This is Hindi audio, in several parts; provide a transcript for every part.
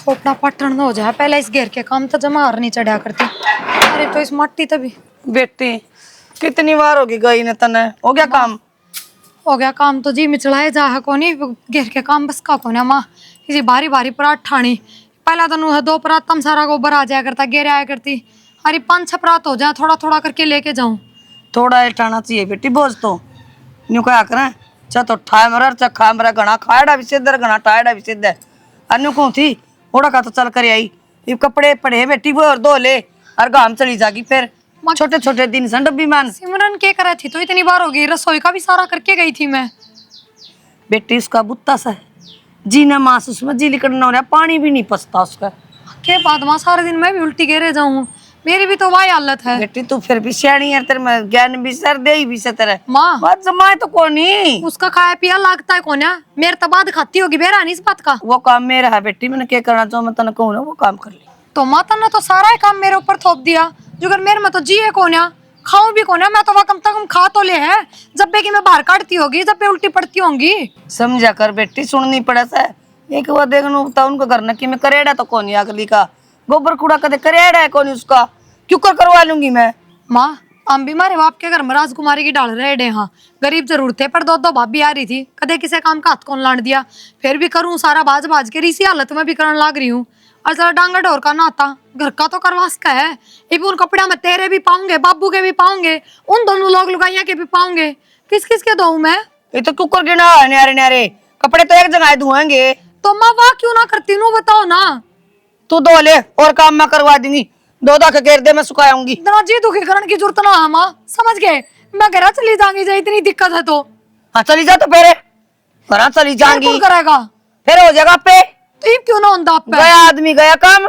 खोपड़ा पटन हो जाए पहले इस घेर के काम तो जमा और नहीं चढ़ा करती। अरे तो इस मट्टी तभी बेटी कितनी बार होगी गई ने तने हो गया काम? हो गया काम तो जी मिचलाए जा है कोनी घेर के काम बस का कोने माँ इसी भारी भारी परात ठाणी पहला तो नु दो परात तम सारा गोबर आ जाया करता घेर आया करती। अरे 5-6 परात हो जाए थोड़ा थोड़ा करके लेके जाऊं। थोड़ा उठाना चाहिए बेटी बोझ तो न्यू क्या करें चा तो ठाए मरा चा खा मरा घना खाड़ा भी सिद्धर घना टायड़ा भी सिद्ध है अन्यू कौन थी थोड़ा का तो चल कर आई ये कपड़े पड़े बेटी वो और धो ले और गांव चली जागी फिर छोटे छोटे दिन सन डब्बी मान। सिमरन क्या करा थी तो इतनी बार हो गई रसोई का भी सारा करके गई थी मैं। बेटी उसका बुत्ता सा जीना मास उसमें जी लिकड़ना हो रहा पानी भी नहीं पसता उसका के बाद माँ सारे दिन मैं भी उल्टी घेरे जाऊं मेरी भी तो वही हालत है। बेटी तू फिर भी सियाणी है तेरे में ज्ञान भी सर दे ही भी से तेरे माँ बात जमाए तो कोनी उसका खाया पिया लागता है कोन्या मेरे तो बाद खाती होगी बेरा नहीं इस बात का। वो काम मेरा है बेटी मैंने क्या करना चाहूँ मैं तने कहूँ ना वो काम कर ले तो माता ने तो सारा ही काम मेरे ऊपर थोप दिया जो अगर मेरे में तो जी है कोन्या खाऊं भी कोन्या मैं तो वह कम से कम खा तो ले है जब भी कि मैं बाहर काटती होगी जब भी उल्टी पड़ती होंगी। समझा कर बेटी सुननी पड़े से एक बार देखना था उनको करना कि मैं करेड़ा तो कोनी अगली का गोबर कूड़ा कदे करेड़ा है कोनी उसका क्यों कर करवा लूंगी मैं। माँ हम भी मारे बाप के घर में राजकुमारी की डाल रहे डे हाँ गरीब जरूर थे पर दो दो भाभी आ रही थी कदे किसी काम का हाथ कौन लान दिया फिर भी करूँ सारा बाज बाज के इसी हालत में भी करने लाग रही हूँ और जरा डांगा ढोर का नाता घर का तो करवास का है ये भी उन कपड़े में तेरे भी पाऊंगे बाबू के भी पाऊंगे उन दोनों लोग लुगाइया के भी पाऊंगे किस किस के दो मैं। ये तो कुकर के ना न्यारे न्यारे कपड़े तो एक जगह धोएंगे तो माँ वाह क्यों ना करती नू बताओ ना। तू धो ले और काम मैं करवा दूंगी दो दा के घेर दे मैं सुखाऊंगी इतना जी दुखी करने की जरूरत ना है माँ समझ गए मैं घर चली जाऊंगी जो इतनी दिक्कत है तो। हाँ चली जा तो फिर घर चली जाऊंगी कौन करेगा फिर हो जाएगा पे तो ये क्यों ना होता आप पे? गया आदमी गया काम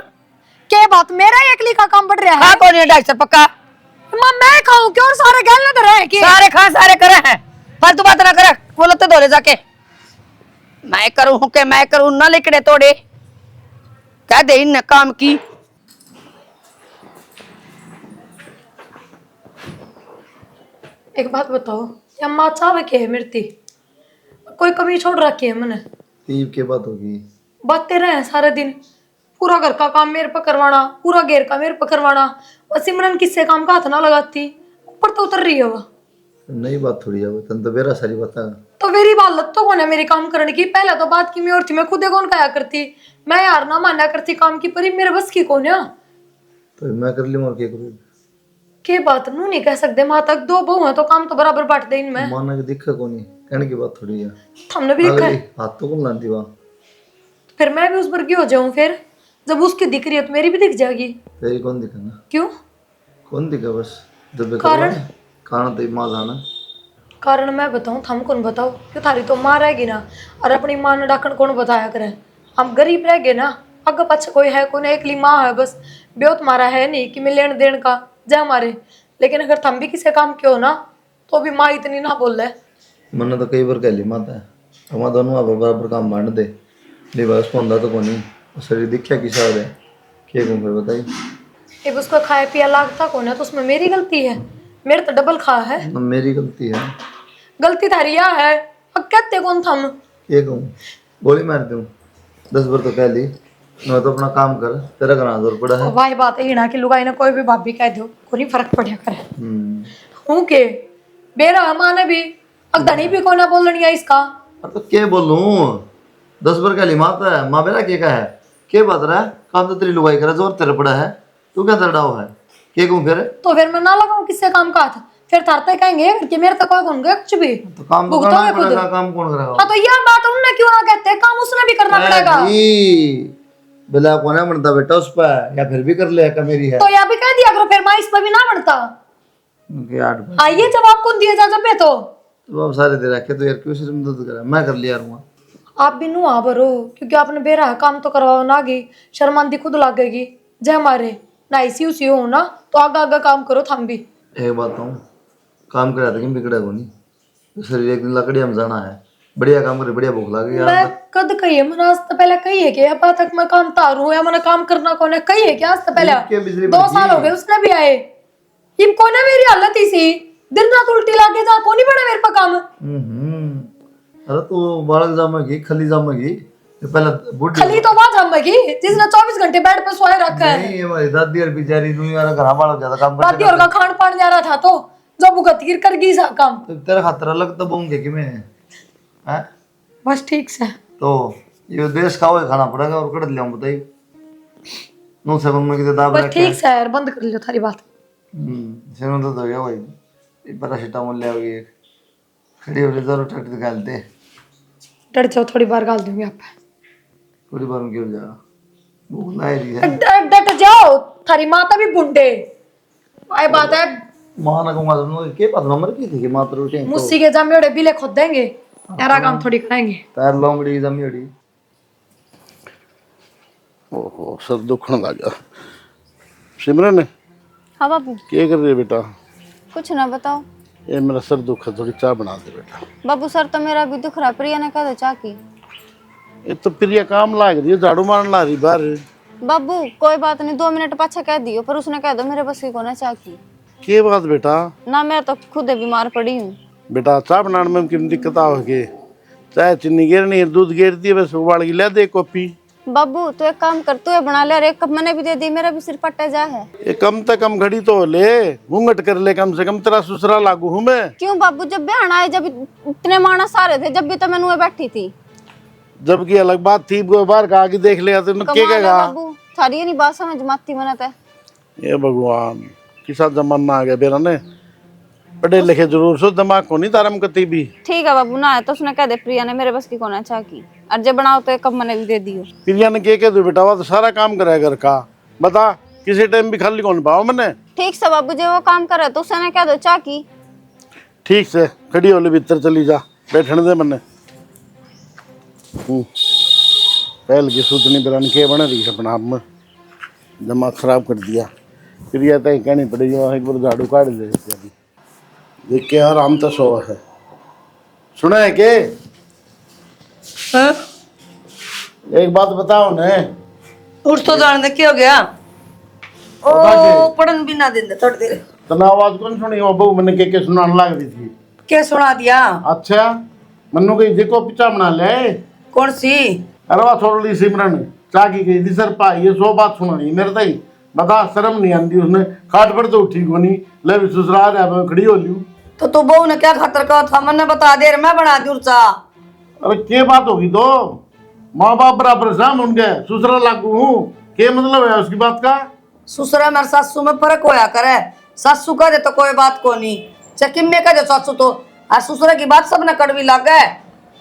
के बात मेरा ही एकली का काम बढ़ रहा खा है। कौन है 250 पक्का माँ मैं खाऊं क्यों और सारे गल ना रहे कि सारे खा सारे करे हैं फालतू बात ना करे बोलो तो धोले जाके मैं करूं के मैं करूं ना लिखड़े तोड़े कह दे इन काम की। एक बात बताओ या माँ चावे के है मृत्यु कोई कमी छोड़ रखी है मैंने ईब के बात होगी बातें रहे सारे दिन पूरा घर का काम मेरे पर करवाना पूरा घेर का मेरे पर करवाना और सिमरन किससे काम का हाथ ना लगाती ऊपर तो उतर रही है वो नई बात थोड़ी है वो तन तो बेरा सारी बता तो मेरी बालत तो कौन है मेरे काम करने की पहले तो बात की मैं और थी मैं खुदे कौन कहा करती मैं यार ना माना करती काम की पर मेरे बस की कौन है। तो मैं कर ली और क्या करूँ के बात नू नहीं कह सकते माँ तक दो बहू है तो काम तो बराबर बांट दे इनमें माना की दिक्कत कोनी कहने की बात थोड़ी है हमने भी देखा है हाथ तो कौन लाती वहाँ फिर मैं भी उस पर की हो जाऊं फिर जब उसकी दिख रही है तो मेरी भी दिख जाएगी। तेरी कौन दिखा ना क्यों कौन दिखा बस जब कारण कारण तो माँ जाना कारण मैं बताऊं थम कौन बताओ क्यों थारी तो माँ रहेगी ना और अपनी माँ ने डाकन कौन बताया करे हम गरीब रह गए ना अगर पछ कोई है कोई एकली माँ है बस ब्योत मारा है नहीं कि मैं लेन देन का जा मारे लेकिन अगर थम भी किसी काम के हो ना तो भी माँ इतनी ना बोल रहे मैंने तो कई बार कह ली माता है हमारा दोनों आप बराबर काम बांट दे ले बस कौन तो कोनी शरीर दिखा कि साथ है क्या कहूँ फिर बताइए ये उसको खाया पिया लागता कौन है तो उसमें मेरी गलती है मेरे तो डबल खा है मेरी गलती है गलती थारी यह है अब कहते कौन थम क्या कहूँ गोली मार दूँ 10 बार तो कह ली मैं तो अपना काम कर तेरा घना जोर पड़ा है वाही बात है हिना की लुगाई ने कोई भी भाभी कह दो कोई फर्क पड़ा करे हूँ के बेरा माने भी अब धनी भी कोई ना बोलनी है इसका तो क्या बोलूं 10 बार कह ली माता है माँ बेरा क्या है क्या बात रहा है काम तो तेरी लुगाई करे जोर तेरा पड़ा है तू क्या तड़ाव है क्या कहूँ फिर तो फिर मैं ना लगाऊं किससे काम का हाथ फिर तारते कहेंगे कि मेरे तक कोई कौन गया कुछ भी तो काम तो करना पड़ेगा काम कौन करेगा हाँ तो यह बात उन्होंने क्यों ना कहते काम उसने भी करना पड़ेगा बिला को ना बनता बेटा उस पर या फिर भी कर ले मेरी है तो यह भी कह दिया करो फिर मैं इस पर भी ना बनता आइए जवाब कौन दिया जा जब तो अब सारे दे रखे तो यार क्यों से मदद करा मैं कर लिया रहूंगा आप भी नु आ भरो क्योंकि आपने बेरा काम तो करवाओ ना गी शर्मांदी खुद लागेगी जय हमारे ना इसी उसी हो ना तो आगा आगा काम करो थम भी एक बात हूँ काम करा था कि बिगड़ा को नहीं शरीर एक दिन लकड़ी हम जाना है बढ़िया काम करे बढ़िया भूख लगे यार मैं कद कही है मैंने आज तो पहले कही है कि अब तक मैं काम तारू या मैंने काम करना कौन है कही है कि आज तो पहले 2 साल हो गए उसने भी आए इम कोने मेरी हालत ही सी दिन रात उल्टी लागे जा कोनी बड़ा मेरे पर काम अरे तू बालक जामेगी खली जामेगी ये पहले बुढ़ी खली तो बात जमेगी जिसने 24 घंटे बेड पे सोए रखा है। नहीं, हमारी दादी और बेचारी दुनिया का घर वाला ज्यादा काम करते दादी और का खान पान जा रहा था तो जब गतीर कर गई सा काम। तो तेरा खातर अलग तो बोंगे कि मैं हैं बस ठीक से तो ये देश का वो खाना पड़ेगा और कड़ लिया बताइए नो से में किते दाब बस रखे ठीक से यार बंद कर लियो थारी बात। सेवन तो गया भाई ये पैरासिटामोल ले आओगे खड़ी हो जरूर टट निकालते डर जाओ थोड़ी बार गाल दूंगी आप थोड़ी बार में क्यों जा भूख लाई रही है डट जाओ थारी माता भी बुंडे आई बात है। मां ना कहूंगा तुम के पास नंबर की थी कि मात्र उठे तो मुस्सी के जामे ओड़े बिले खुद देंगे यारा काम थोड़ी कराएंगे। तार लोमड़ी जमी ओड़ी ओहो सर दुखने लगा। सिमरन हाँ बाबू क्या कर रही है बेटा? कुछ ना बताओ। ये मेरा सर दुख है, थोड़ी चाय बना दे बेटा। बाबू सर तो मेरा भी दुख रहा, प्रिया ने कहा था चाह की। ये तो प्रिया काम लाग रही है, झाड़ू मारने ला रही बाहर। बाबू कोई बात नहीं, 2 मिनट पाछा कह दियो, पर उसने कह दो मेरे बस की कोना चाह की। क्या बात बेटा? ना मैं तो खुद बीमार पड़ी हूँ। बेटा चाय बनाने में कितनी दिक्कत आओगे? चाय चीनी गिरनी है, दूध गिर दिए, बस उबाल के ले दे कॉपी। बाबू तो एक काम कर, तू ये बना ले और 1 कप मैंने भी दे दी, मेरा भी सिर पट्टा जा है। ये कम से कम घड़ी तो ले, घूंघट कर ले कम से कम, तेरा ससुरा लागू हूँ मैं। क्यों बाबू, जब बहन आए जब इतने मानस आ रहे थे, जब भी तो मैं बैठी थी। जबकि अलग बात थी, बाहर का आगे देख लिया तो क्या कमाल है कहेगा? बाबू, थारी ये नहीं बात समझ माती मनत है। ये भगवान किसा जमाना आ गया बेरा ने, पढ़े लिखे जरूर सो, दिमाग को नहीं तारम कती भी। ठीक है बाबू, ना है तो उसने कह दे प्रिया ने मेरे बस की कोना चाह की, और जब बनाओ तो 1 कप मैंने भी दे दियो। प्रिया ने क्या कह दो बेटा, वो तो सारा काम करे घर का, बता किसी टाइम भी खाली कौन पाओ मैंने। ठीक से बाबू, जो वो काम करे तो उसने कह दो चाह की। ठीक से खड़ी होली भीतर चली जा, बैठने दे मैंने। पहल की सूतनी बिरान के बन रही है अपना आप में, दिमाग खराब कर दिया। प्रिया तो कहनी पड़ेगी, एक बार झाड़ू काट दे देख के यार, आम तो सो है। सुना है के? हाँ? एक बात बताओ ने। उठ तो जाने दे क्या हो गया? ओ पढ़न भी ना देंगे थोड़ी देर। तना आवाज कौन सुनी? वो बहू मैंने के सुनाने लग रही थी। क्या सुना दिया? अच्छा मन्नू कही देखो पिचा बना ले। कौन सी? अरे वाह छोड़ ली सिमरन, चाकी गई थी सर पा, ये 100 बात सुनानी मेरे ताई। बता शर्म नहीं आती उसने, खाट पर तो उठी को नहीं, ले भी ससुराल है खड़ी हो लियो। तो तू बहू ने क्या खतर कहा था, मैंने बता दे, मैं बना दूर सा। अरे क्या बात होगी तो, माँ बाप बराबर शाम उनके, ससुराल लागू हूँ, क्या मतलब है उसकी बात का? ससुरा मेरे सासू में फर्क होया करे, सासू का दे तो कोई बात को नहीं, चकिम में का दे सासू तो, और ससुरा की बात सबने कड़वी लग गए।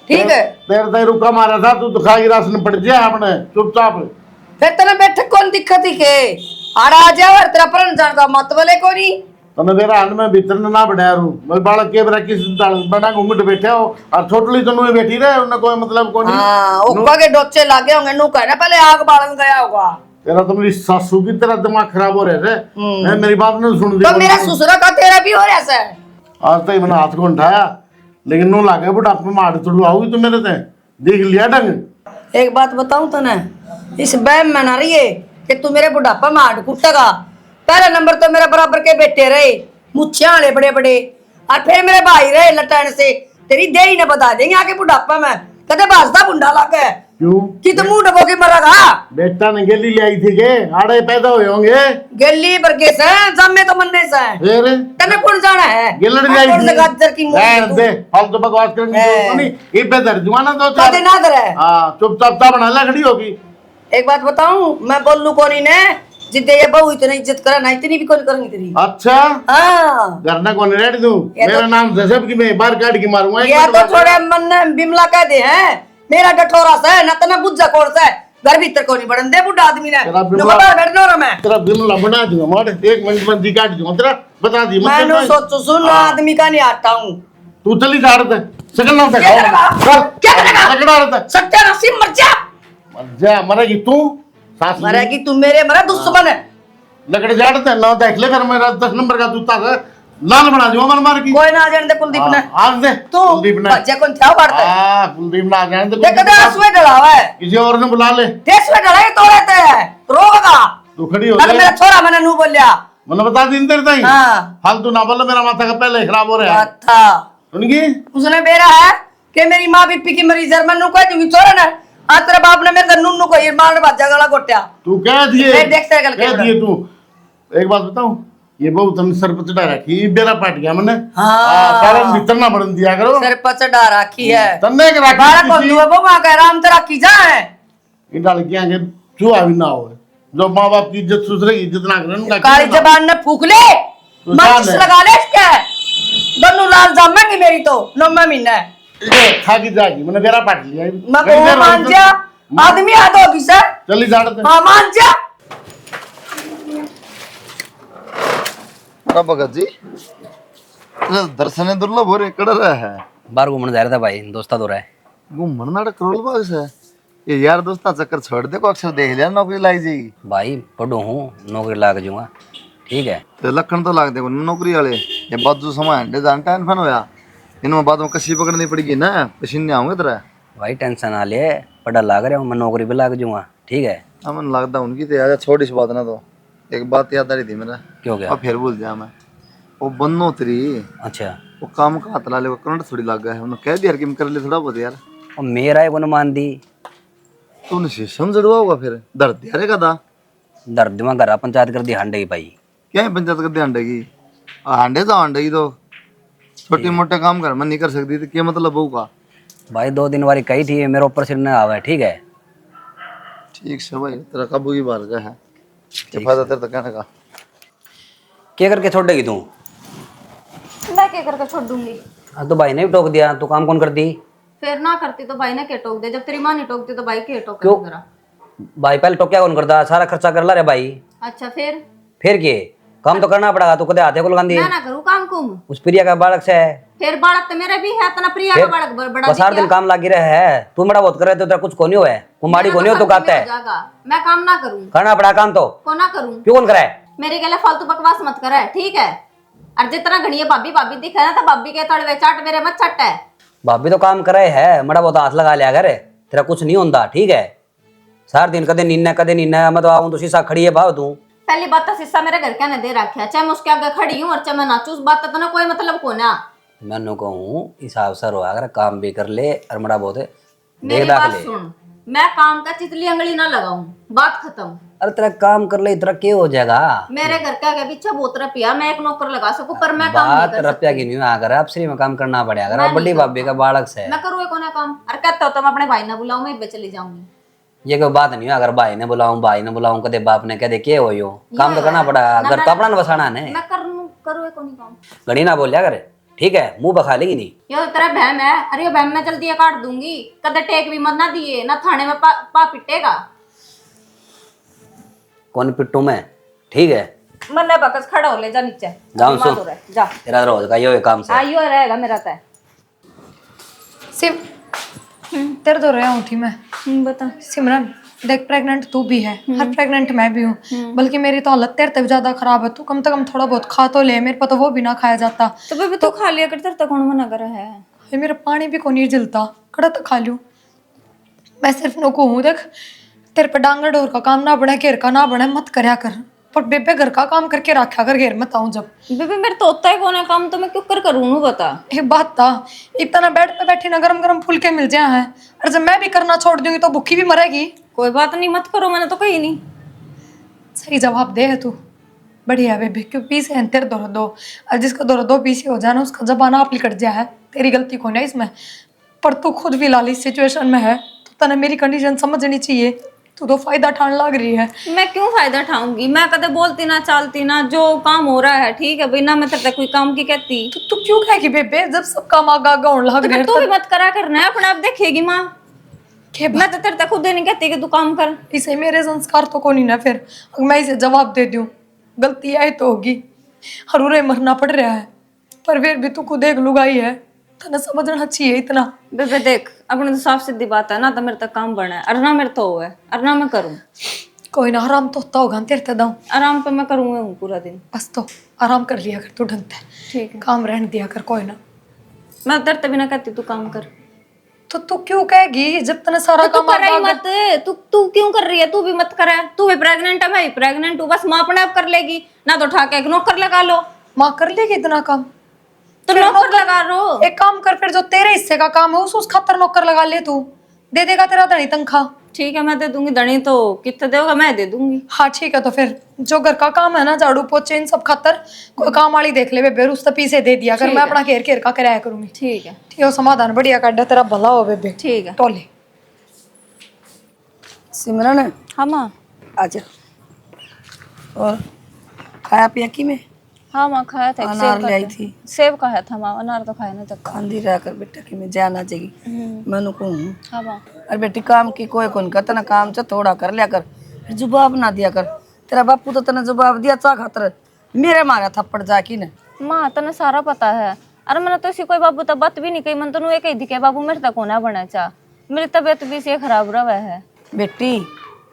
ठीक है तेरे ताई रुका मारा था, तू तो खाई राशन पड़ गया अपने चुपचाप। फिर तेने बैठक कौन दिक्कत ही के आड़ा आ जाओ और तेरा परन जान का मतलब है कोनी। तने मेरा हाथ में भीतर ना बढ़ाया रू, मैं बालक के बरा किस बना घूंघट बैठे हो, और छोटली तो नुए बैठी रहे, उन्हें कोई मतलब को नहीं। हां ऊपर के डोचे लागे होंगे, नु कहना पहले आग बालन गया होगा। तेरा तो मेरी सासू की तेरा दिमाग खराब हो रहा है। मैं मेरी बात नहीं सुन दी तो मेरा ससुरा का तेरा भी हो रहा है। आज तक मैंने हाथ को उठाया, लेकिन नो लागे बुढ़ापे में मार तुड़ू आओगी तो मेरे ते देख लिया ढंग। एक बात बताऊं तो ना, इस बैम में ना रही है कि तू मेरे बुढ़ापा में हाथ कुटेगा। पहला नंबर तो मेरे बराबर के बेटे रहे, मुच्छियां वाले बड़े बड़े, और फिर मेरे भाई रहे लटाने से, तेरी देही ने बता देंगे आके बुढ़ापा में कदे बाजदा बुंडा लागे क्यों कि तुम मुंह डबो के मरेगा। बेटा ने गेली ले आई थी के आड़े पैदा हुए होंगे, गेली बरगे से जम्मे तो मन्ने से फिर तने कौन जाना है? गिलड़ जाई कौन से थी गाजर की मुंह दे फालतू बकवास करनी नहीं, ये पे दर जुआना तो कदे ना दर है। हां चुपचाप ता बना ले, खड़ी होगी। एक बात बताऊं, मैं बोलू कोनी ने जिद्दे ये बहू इतनी इज्जत करा ना, इतनी भी कौन करेंगी तेरी। अच्छा हाँ करना कौन रेड दूं, मेरा नाम जसब की मैं बाहर काट के मारूंगा। ये तो थोड़े मन ने बिमला कह दे हैं, मेरा डठोरा सा है ना, तना बुज्जा कौन सा है, घर भीतर को नहीं बढ़न दे बुढ़ा आदमी ने। बाहर बैठना रो मैं तेरा बिमला बना दूंगा, मार 1 मिनट में दी काट दूंगा तेरा, बता दी मैं नो सोचो सुन आदमी का नहीं आता हूं। तू चली जा रहा था सकल ना क्या करेगा? क्या करेगा? सकड़ा रहा था, सत्या नसीब मर जा। मर जा, मरेगी तू सास मरेगी तू, मेरे मरा दुश्मन है। लकड़े जाड़ते ना देख ले, फिर मेरा 10 नंबर का जूता है लाल बना दूंगा मर मार की। कोई ना जाने दे कुलदीप ने, आज दे तू कुलदीप ने, बच्चे कौन था बढ़ता है। हां कुलदीप ना जाने दे, देख कदे आंसू डलावा है, किसी और ने बुला ले, देश में डलाए तोड़ते है रोगा। तू खड़ी हो अगर ले, मेरा छोरा मैंने नु बोलिया मैंने बता दी तेरे ताई। हां फालतू ना बोल, मेरा माथा का पहले खराब हो रहा है। था सुनगी उसने बेरा है कि मेरी माँ बीपी की मरीज है, मैं नु कह दूंगी छोरा ना आज तेरे बाप ने मेरे नन्नू को ये मार बाजा गला गोट्या। तू कह दिए फिर देख तेरे गल के कह दिए तू। एक बात बताऊं, ये बहु तुमने सर पर चढ़ा रखी, बेरा पाट गया मैंने। हाँ। सारा भीतर ना बढ़न दिया करो। सिर पर चढ़ा रखी है। तन्ने के राखी बारह को किसी- दुआ बहु का आराम तेरा की जा है। इन डाल के आगे चूहा भी ना हो। जो माँ बाप की इज्जत दूसरे की इज्जत ना करें उनका काली क्या जबान ने फूक ले, तो माचिस जान है। लगा ले इसके। दोनों लाल जामेंगी मेरी तो 9वां महीना है। ये खा की जाएगी, मैंने बेरा पाट लिया। मैं को मान जा, आदमी आद होगी सर। चली जाड़ते। हाँ मान जा। हाँ भगत जी, दर्शन दुर्लभ हो रहे कड़ रहा है। बाहर घूमने जा रहा था भाई, दोस्ता तो रहा है। घूमन नाटक करोल बाग से ये यार दोस्ता चक्कर छोड़ दे को अक्सर देख लिया नौकरी लाई जाएगी। भाई पढ़ू हूँ, नौकरी लाग जाऊंगा, ठीक है। तो लखन तो लाग दे नौकरी वाले ये बाजू समय जान टेंशन होया इनमें बाद में कसी पकड़नी पड़ेगी ना, पसीने आऊंगे तेरा। भाई टेंशन ना ले, पढ़ा लाग रहा हूँ मैं, नौकरी पे लाग जाऊंगा, ठीक है। मन लगता उनकी तो यार छोटी सी बात ना। तो एक बात याद आ रही थी मेरा, क्यों गया? अब फिर भूल जा मैं। वो बन्नो तेरी अच्छा, वो काम का हाथ ला ले, वो करंट थोड़ी लग गया है। उन्होंने कह दिया कि मैं कर ले थोड़ा बहुत यार। और मेरा है को मान दी, तूने शीशम जड़वा होगा फिर दर्द दिया रे कदा दर्द दिमाग घर पंचायत कर दी हांडे की भाई। क्या है पंचायत कर दी अंडे की? अंडे तो अंडे की तो छोटे मोटे काम घर में नहीं कर सकती तो क्या मतलब होगा? भाई 2 दिन वाली कही थी, मेरे ऊपर सिर न आवा है, ठीक है। ठीक से भाई, तेरा काबू की बार का है, क्या फायदा तेरे तो कहने का। क्या करके छोड़ देगी तू? मैं क्या करके छोड़ दूंगी? हाँ तो भाई ने भी टोक दिया, तू काम कौन कर दी? फिर ना करती तो भाई ने क्या टोक दे, जब तेरी माँ नहीं टोकती तो भाई के टोक क्यों? जरा। भाई पहले टोक क्या कौन करता, सारा खर्चा कर ला रे भाई। अच्छा फिर के काम तो करना पड़ेगा, तू कदे हाथे को लगान दी। मैं ना करूँ काम कुम, उस प्रिया का बालक से है, फिर बालक तो मेरा भी है, इतना प्रिया का बालक बड़ा बस 8 दिन काम लागी रहे है। तू बड़ा बहुत करे तो तेरा कुछ कोनी हुआ है, कुमारी कोनी हो तो कहता है जागा। मैं काम ना करूँ, करना पड़ा काम तो को ना करूँ, क्यों कौन करे? मेरे गले फालतू बकवास मत करे, ठीक है। और जितना घड़िया भाभी भाभी दिखा ना, तो भाभी के तड़वे चाट मेरे मत छट है। भाभी तो काम करे है, बड़ा बहुत हाथ लगा लिया करे, तेरा कुछ नहीं होता, ठीक है। सार दिन कदे नीना मैं तो आऊं तो शीशा खड़ी है भाव तू। पहली बात तो शीशा मेरे घर का ने दे रखा है, चाहे मैं उसके आगे खड़ी हूँ और चाहे मैं नाचू, उस बात का तो कोई मतलब को ना। मैंने कहूँ इस अवसर हो अगर काम भी कर ले और बड़ा बहुत मेरी देख दाख बात ले। सुन, मैं काम का चितली अंगली ना लगाऊं, बात खत्म। अरे तेरा काम कर ले इतना क्या हो जाएगा? मेरे घर का आगे पीछे बहुत रुपया, मैं एक नौकर लगा सकूं, पर मैं काम नहीं बात कर रुपया सकती। की नहीं अगर आप श्री में काम करना पड़ेगा, अगर मैं आप बड़ी नहीं भाभी का बालक से मैं करूँ कोने काम, और कहता हो तो मैं अपने भाई ना बुलाऊं, मैं चली जाऊंगी। ये कोई बात नहीं है, अगर भाई ने बुलाऊं कदे बाप ने कदे के हो यो काम तो करना पड़ा, घर तो अपना न बसाना है। मैं करूँ कोने काम, घड़ी ना बोलिया करे, ठीक है, मुंह बखा लेगी नहीं। ये तो तेरा बहम है, अरे ये बहम मैं जल्दी ये काट दूंगी, कदे टेक भी मत ना दिए ना, थाने में पा पिटेगा। कौन पिट्टू में, ठीक है। मन ने बकस खड़ा हो ले, जा नीचे जाऊं मार सुन, हो रहा है, जा तेरा रोज का यो काम से आइयो रहेगा मेरा तय। सिम तेरे तो रहा हूँ थी मैं। बता सिमरन देख, प्रेग्नेंट तू भी है, हर प्रेग्नेंट मैं भी हूँ, बल्कि मेरी तो हालत तेरे से ज्यादा खराब है। तू कम से कम थोड़ा बहुत खा तो ले, मेरे पर तो वो भी ना खाया जाता। तो बेबी तू खा लिया कर, तेरे तक कौन मना कर रहा है? ये मेरा पानी भी को नहीं जलता, कड़ा तो खा लूँ। मैं सिर्फ नको हूँ, देख तेरे पे डांगर डोर का काम ना बने, घेर का ना बने, मत करया कर। पर बेबे घर का काम करके रखा कर, घेर मत आऊँ जब। बेबी मेरे तो होता है कौन है काम, तो मैं क्यों कर करूँ बता। एक बात था, इतना बेड पे बैठी ना गरम गरम फुलके मिल जाए हैं, और जब मैं भी करना छोड़ दूंगी तो भूखी भी मरेगी। कोई बात नहीं, मत करो, मैंने तो कही नहीं। सही जवाब दे है तू, बढ़िया बेबी। क्यों पीसे हैं तेरे दो और जिसका दो पीछे हो जाए ना, उसका जबाना आप लिकट जाए है। तेरी गलती को नहीं इसमें, पर तू खुद भी लाली सिचुएशन में है, तो तने मेरी कंडीशन समझनी चाहिए। तू तो फायदा ठान लग रही है। मैं क्यों फायदा उठाऊंगी, मैं कदे बोलती ना चालती ना, जो काम हो रहा है ठीक है भाई ना, मैं तेरे तक कोई काम की कहती। तो तू क्यों कहेगी बेबे, जब सब काम आगा आगा होने लग रहे हैं तू भी मत करा करना है, अपने आप देखेगी माँ। के मैं तो तेरे तक खुद नहीं कहती कि तू काम कर। इसे मेरे संस्कार तो को नहीं ना, फिर अगर मैं इसे जवाब दे दूं गलती आई तो होगी, हरूरे मरना पड़ रहा है। पर फिर भी तू खुद एक लुगाई है, तने समझना चाहिए इतना। बेबे देख, अपने तो साफ सीधी बात है ना, तो मेरे तक काम बढ़ना है, और ना मेरे तो है, और ना मैं करूँ। कोई ना, आराम तो होता होगा तेरे ते दाऊं, आराम पे मैं करूँगा पूरा दिन। बस तो आराम कर लिया कर तू ढंग से, ठीक है, काम रहने दिया कर। कोई ना, मैं तेरे तक भी ना कहती तू काम कर। तो तू क्यों कहेगी जब तने सारा तू काम कर रही आगा मत, तू क्यों कर रही है? तू भी मत करे, तू भी प्रेग्नेंट है, मैं भी प्रेग्नेंट हूँ, बस माँ अपने आप कर लेगी ना, तो उठा के एक नौकर लगा लो। माँ कर लेगी इतना काम? तो नौकर लगा लो। एक काम कर, फिर जो तेरे हिस्से का काम है उस खातर नौकर लगा ले तू। दे देगा तेरा धनी तनख्वाह? ठीक है मैं दे दूंगी। धनी तो कितने देगा, मैं दे दूंगी। हाँ ठीक है, तो फिर जो घर का काम है ना, झाड़ू पोछे इन सब खातर कोई काम वाली देख ले बेबे, उस पैसे दे दिया कर, मैं अपना घेर घेर का कराया करूंगी। ठीक है। ठीक है, समाधान बढ़िया कर दे, तेरा भला हो बेबे। ठीक है। टोले सिमरन हाँ माँ। आजा। और खाया पिया की में? हाँ माँ खाया था। अनार ले आई थी। सेब खाया था माँ, अनार तो खाया नहीं तक। खांदी रह कर बेटा की में जाना चाहिए मैंने कहूँ। हाँ माँ। अरे बेटी काम की कोई कौन कहता ना, काम से थोड़ा कर लिया कर, फिर जवाब ना दिया कर। तेरा बापू तो तने जवाब दिया चा खातर मेरे मारा थप्पड़ जाकी ने। माँ तने सारा पता है। अरे मैंने तो इसी कोई बाबू तो बात भी नहीं कही, मन तो एक ही दिखे बाबू मेरे तक होना बना चा, मेरी तबीयत भी से खराब रहा है। बेटी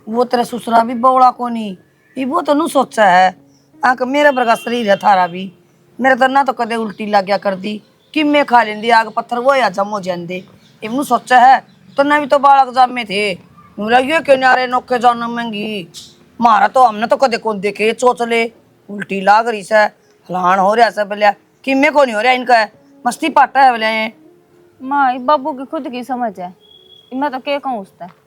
वो तेरा ससुरा भी बौड़ा को नहीं, ये वो तो नू सोचा है आक मेरे बरगा शरीर है थारा भी, मेरे तो ना तो कदे उल्टी लग गया कर दी कि मैं खा लेंदी आग पत्थर वो या जमो जाते इमनु सोचा है। तो ना भी तो बालक जाम में थे, मेरा ये क्यों नारे नौके जाना महंगी मारा तो हमने तो कदे कौन देखे चोचले उल्टी लाग रही से हलान हो रहा से बोलिया कि मैं को नहीं हो रहा इनका है मस्ती पाटा है बोले। माँ बाबू की खुद की समझ है, मैं तो क्या कहूँ उससे।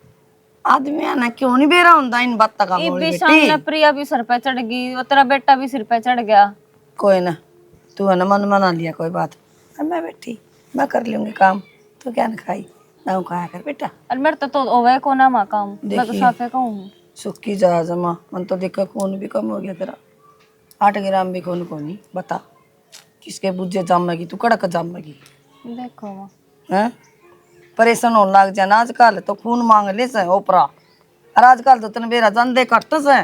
आदमी है ना क्यों नहीं बेरा होता इन बातों का मोड़ी भी सामने बेटी। प्रिया भी सिर पे चढ़ गई, वो तेरा बेटा भी सिर पे चढ़ गया। कोई ना, तू है ना मन मना लिया कोई बात। अब मैं बैठी मैं कर लूंगी काम, तो क्या न खाई ना खाया कर बेटा। और मेरे तो ओवे को ना माँ काम, मैं तो देखिए। साफे कहूँ। सुखी जा जमा मन तो देखा खून भी कम हो गया तेरा, 8 ग्राम भी खून को नहीं बता किसके बुझे जामेगी तू कड़क जामेगी। देखो माँ हैं परेशान होने लग जाना, आजकल तो खून मांग ले से ओपरा, और आजकल तो तन बेरा जंदे कट से